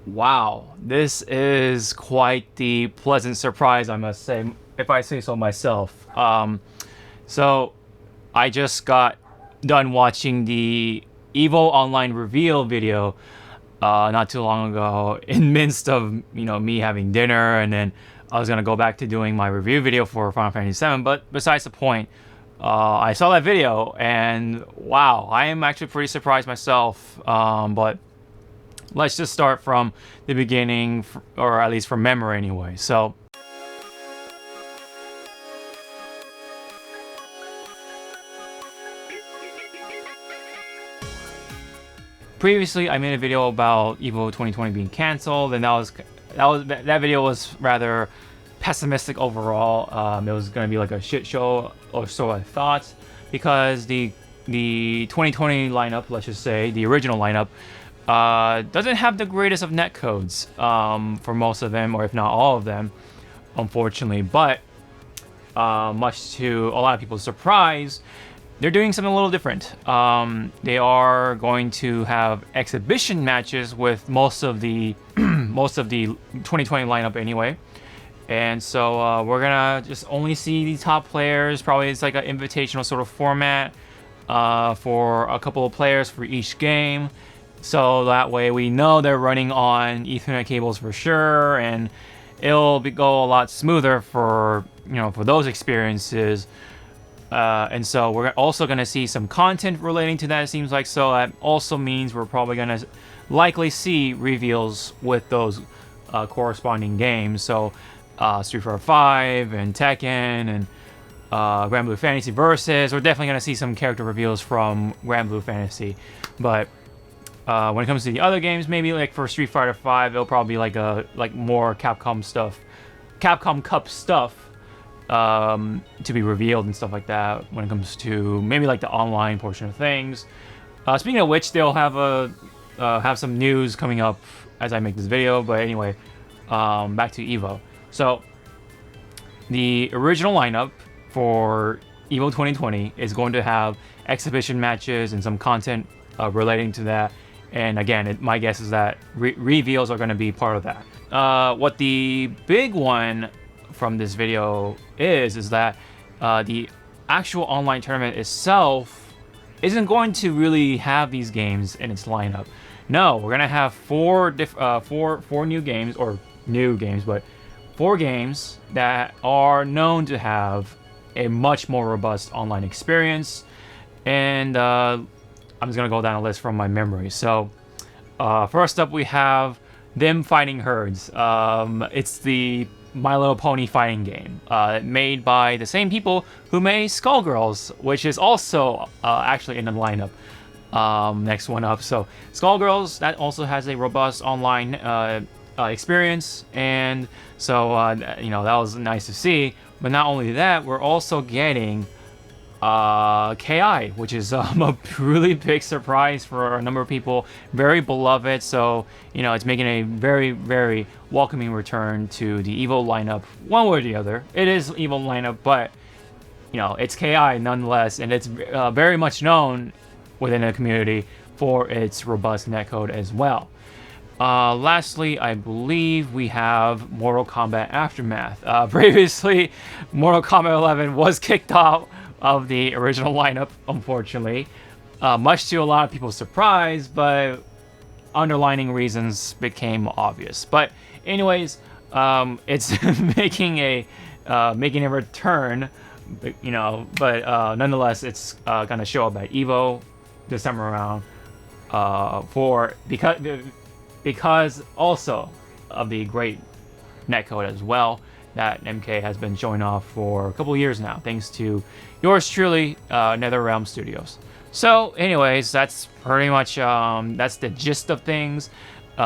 Wow, this is quite the pleasant surprise, I must say, if I say so myself. So I just got done watching the EVO online reveal video not too long ago, in midst of me having dinner, and then I was gonna go back to doing my review video for Final Fantasy VII. But besides the point, I saw that video, and wow, I am actually pretty surprised myself. But let's just start from the beginning, or at least from memory anyway. So previously I made a video about EVO 2020 being canceled, and that video was rather pessimistic overall. It was going to be like a shit show, or so I thought, because the 2020 lineup, let's just say the original lineup, doesn't have the greatest of netcodes for most of them, or if not all of them, unfortunately. But much to a lot of people's surprise, they're doing something a little different. They are going to have exhibition matches with most of the most of the 2020 lineup anyway. And so we're gonna just only see the top players. Probably it's like an invitational sort of format for a couple of players for each game. So that way we know they're running on Ethernet cables for sure, and it'll go a lot smoother for for those experiences. And so we're also going to see some content relating to that, it seems like. So that also means we're probably going to likely see reveals with those corresponding games. So Street Fighter 5 and Tekken and Grand Blue Fantasy Versus. We're definitely going to see some character reveals from Grand Blue Fantasy. But when it comes to the other games, maybe like for Street Fighter 5, it'll probably be like more Capcom stuff, Capcom Cup stuff. To be revealed and stuff like that when it comes to maybe like the online portion of things. Speaking of which, they'll have some news coming up as I make this video. But anyway, back to EVO. So the original lineup for EVO 2020 is going to have exhibition matches and some content relating to that. And again, my guess is that reveals are going to be part of that. What the big one from this video is that the actual online tournament itself isn't going to really have these games in its lineup. No, we're gonna have four new games, or new games, but 4 games that are known to have a much more robust online experience. And I'm just gonna go down a list from my memory. So first up, we have them fighting herds. It's the My Little Pony fighting game, made by the same people who made Skullgirls, which is also actually in the lineup. Next one up, so Skullgirls, that also has a robust online experience, and so that was nice to see. But not only that, we're also getting KI, which is a really big surprise for a number of people. Very beloved, so it's making a very, very welcoming return to the EVO lineup, one way or the other. It is EVO lineup, but it's KI nonetheless, and it's very much known within the community for its robust netcode as well. Lastly, I believe we have Mortal Kombat Aftermath. Previously, Mortal Kombat 11 was kicked off of the original lineup, unfortunately, much to a lot of people's surprise, but underlining reasons became obvious. But anyways, it's making a return, but nonetheless, it's gonna show up at EVO this time around, because also of the great netcode as well that MK has been showing off for a couple of years now, thanks to yours truly, NetherRealm Studios. So anyways, that's pretty much that's the gist of things.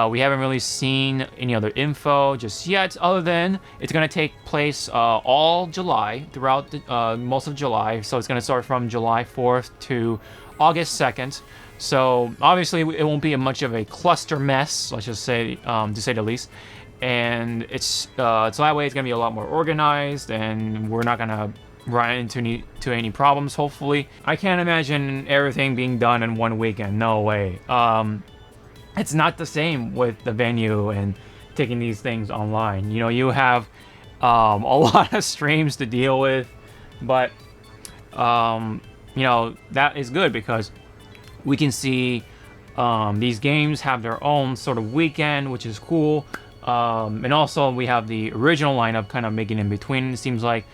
We haven't really seen any other info just yet, other than it's going to take place all July, throughout most of July. So it's going to start from July 4th to August 2nd. So obviously it won't be much of a cluster mess, let's just say, to say the least. And it's so that way it's gonna be a lot more organized, and we're not gonna run into any problems. Hopefully, I can't imagine everything being done in one weekend. No way. it's not the same with the venue and taking these things online. You know, you have a lot of streams to deal with, but you know, that is good because we can see these games have their own sort of weekend, which is cool. And also we have the original lineup kind of making in between, it seems like.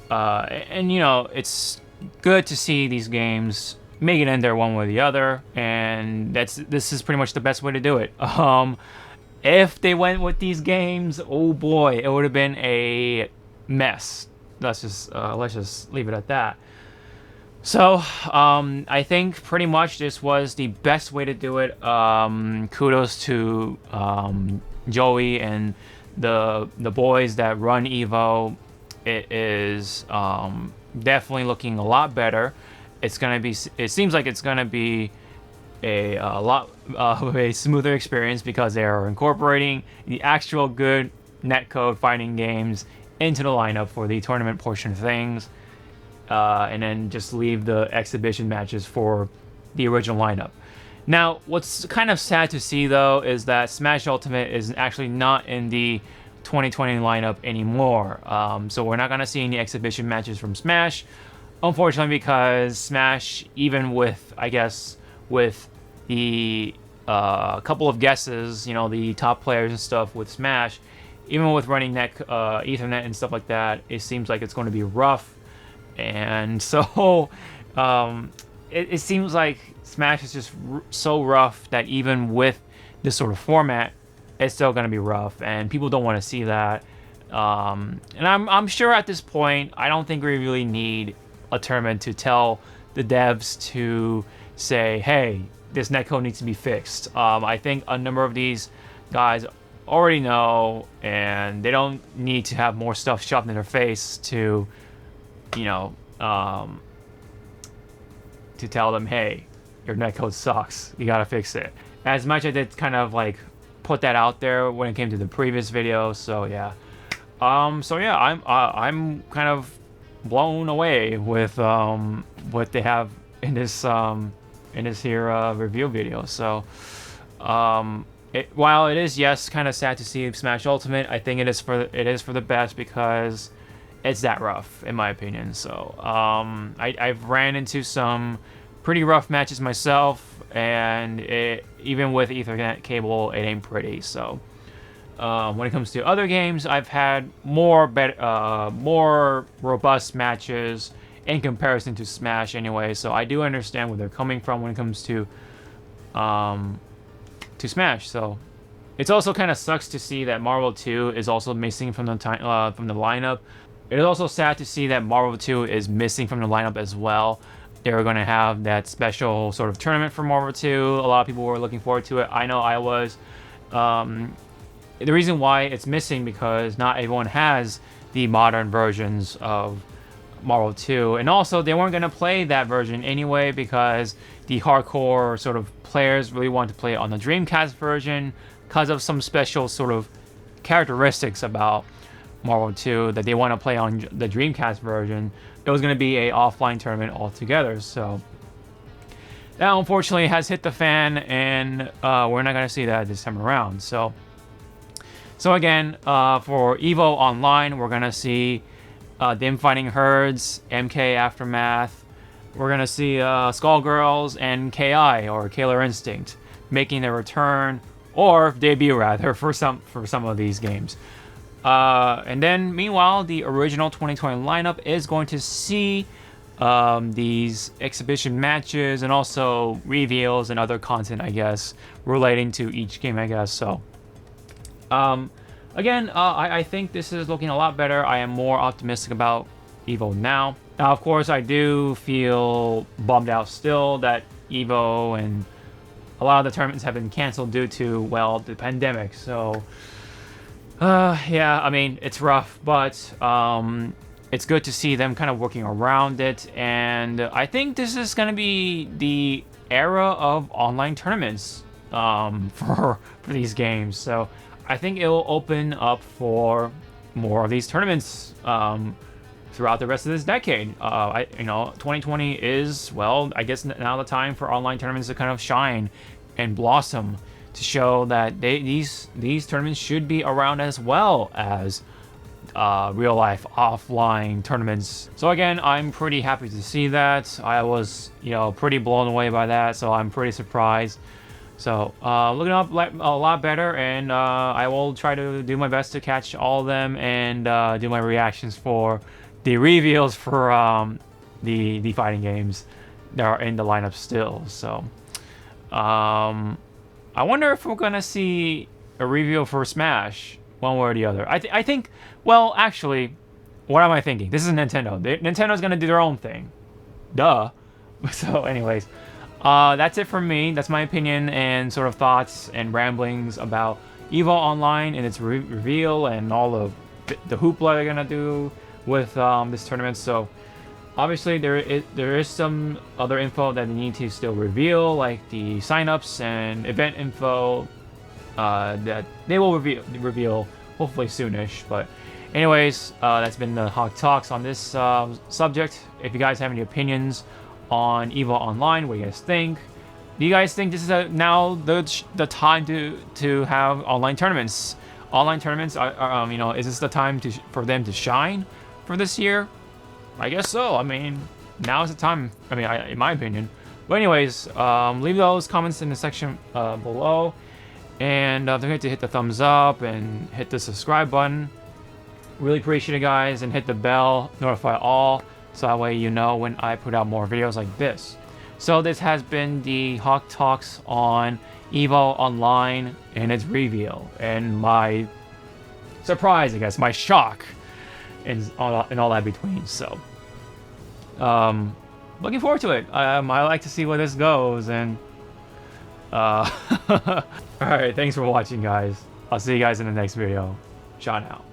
And you know, it's good to see these games make it in there one way or the other, and this is pretty much the best way to do it. If they went with these games, oh boy, it would have been a mess. Let's just leave it at that. So, I think pretty much this was the best way to do it. Kudos to Joey and the boys that run EVO. It is definitely looking a lot better. It seems like it's gonna be a lot of a smoother experience because they are incorporating the actual good netcode fighting games into the lineup for the tournament portion of things, and then just leave the exhibition matches for the original lineup. Now, what's kind of sad to see though is that Smash Ultimate is actually not in the 2020 lineup anymore. So we're not gonna see any exhibition matches from Smash, unfortunately, because Smash, even with, I guess, with the couple of guesses, you know, the top players and stuff with Smash, even with running Ethernet and stuff like that, it seems like it's going to be rough. And so it seems like Smash is just so rough that even with this sort of format, it's still going to be rough, and people don't want to see that. And I'm sure at this point, I don't think we really need a tournament to tell the devs to say, hey, this netcode needs to be fixed. I think a number of these guys already know, and they don't need to have more stuff shoved in their face to, you know, to tell them, hey, your netcode sucks, you gotta fix it. As much as I did kind of like put that out there when it came to the previous video, so yeah. I'm kind of blown away with what they have in this here review video. So while it is, yes, kind of sad to see Smash Ultimate, I think it is for the best because it's that rough, in my opinion. So I've ran into some pretty rough matches myself, and even with Ethernet cable, it ain't pretty. So when it comes to other games, I've had more robust matches in comparison to Smash anyway. So I do understand where they're coming from when it comes to Smash. So it's also kind of sucks to see that Marvel 2 is also missing from the lineup. It is also sad to see that Marvel 2 is missing from the lineup as well. They were going to have that special sort of tournament for Marvel 2. A lot of people were looking forward to it. I know I was. The reason why it's missing because not everyone has the modern versions of Marvel 2. And also, they weren't going to play that version anyway because the hardcore sort of players really wanted to play it on the Dreamcast version because of some special sort of characteristics about Marvel 2 that they want to play on the Dreamcast version. It was going to be a offline tournament altogether. So that unfortunately has hit the fan, and we're not going to see that this time around. So again, for EVO Online, we're going to see them fighting Herds, MK Aftermath. We're going to see Skullgirls and KI, or Killer Instinct, making their return, or debut rather, for some of these games. And then, meanwhile, the original 2020 lineup is going to see these exhibition matches and also reveals and other content, I guess, relating to each game, I guess. So, again, I think this is looking a lot better. I am more optimistic about EVO now. Now, of course, I do feel bummed out still that EVO and a lot of the tournaments have been canceled due to, well, the pandemic. So yeah, I mean, it's rough, but it's good to see them kind of working around it. And I think this is going to be the era of online tournaments for these games. So I think it will open up for more of these tournaments throughout the rest of this decade. 2020 is, well, I guess now the time for online tournaments to kind of shine and blossom. to show that these tournaments should be around as well as real life offline tournaments. So again, I'm pretty happy to see that. I was, you know, pretty blown away by that, so I'm pretty surprised. So looking up a lot better, and I will try to do my best to catch all of them and do my reactions for the reveals for the fighting games that are in the lineup still. So I wonder if we're gonna see a reveal for Smash, one way or the other. I think, well, actually, what am I thinking? This is Nintendo. Nintendo's gonna do their own thing. Duh. So anyways, that's it from me. That's my opinion and sort of thoughts and ramblings about EVO Online and its reveal and all the hoopla they're gonna do with this tournament. So obviously there is some other info that they need to still reveal, like the signups and event info that they will reveal hopefully soonish. But anyways, that's been the Hawke Talks on this subject. If you guys have any opinions on EVO Online, what do you guys think? Do you guys think this is now the time to have online tournaments? Online tournaments are you know, is this the time for them to shine for this year? I guess so. I mean, now is the time. I mean, in my opinion. But anyways, leave those comments in the section below, and don't forget to hit the thumbs up and hit the subscribe button. Really appreciate it, guys, and hit the bell, notify all, so that way you know when I put out more videos like this. So this has been the Hawke Talks on EVO Online and its reveal, and my surprise, I guess, my shock, and all that between. So looking forward to it. I like to see where this goes, and alright, thanks for watching, guys. I'll see you guys in the next video. Sean out.